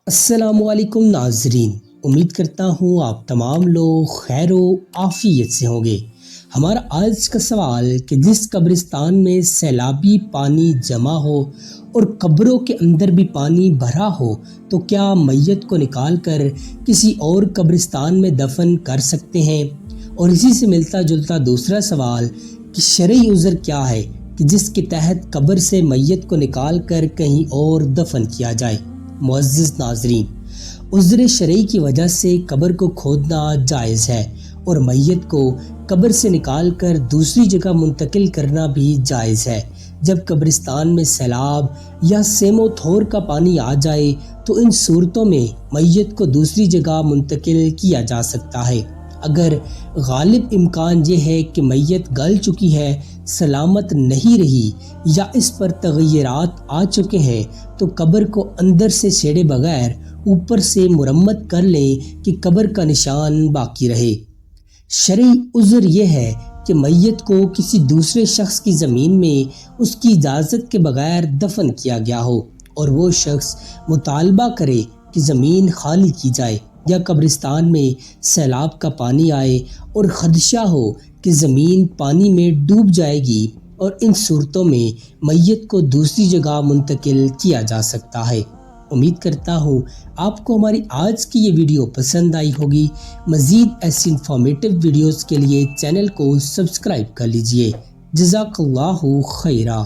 السلام علیکم ناظرین، امید کرتا ہوں آپ تمام لوگ خیر و عافیت سے ہوں گے۔ ہمارا آج کا سوال کہ جس قبرستان میں سیلابی پانی جمع ہو اور قبروں کے اندر بھی پانی بھرا ہو تو کیا میت کو نکال کر کسی اور قبرستان میں دفن کر سکتے ہیں؟ اور اسی سے ملتا جلتا دوسرا سوال کہ شرعی عذر کیا ہے کہ جس کے تحت قبر سے میت کو نکال کر کہیں اور دفن کیا جائے؟ معزز ناظرین، عذر شرعی کی وجہ سے قبر کو کھودنا جائز ہے اور میت کو قبر سے نکال کر دوسری جگہ منتقل کرنا بھی جائز ہے۔ جب قبرستان میں سیلاب یا سیم و تھور کا پانی آ جائے تو ان صورتوں میں میت کو دوسری جگہ منتقل کیا جا سکتا ہے۔ اگر غالب امکان یہ ہے کہ میت گل چکی ہے، سلامت نہیں رہی یا اس پر تغیرات آ چکے ہیں تو قبر کو اندر سے چھیڑے بغیر اوپر سے مرمت کر لیں کہ قبر کا نشان باقی رہے۔ شرعی عذر یہ ہے کہ میت کو کسی دوسرے شخص کی زمین میں اس کی اجازت کے بغیر دفن کیا گیا ہو اور وہ شخص مطالبہ کرے کہ زمین خالی کی جائے، یا قبرستان میں سیلاب کا پانی آئے اور خدشہ ہو کہ زمین پانی میں ڈوب جائے گی، اور ان صورتوں میں میت کو دوسری جگہ منتقل کیا جا سکتا ہے۔ امید کرتا ہوں آپ کو ہماری آج کی یہ ویڈیو پسند آئی ہوگی۔ مزید ایسی انفارمیٹیو ویڈیوز کے لیے چینل کو سبسکرائب کر لیجئے۔ جزاک اللہ خیرہ۔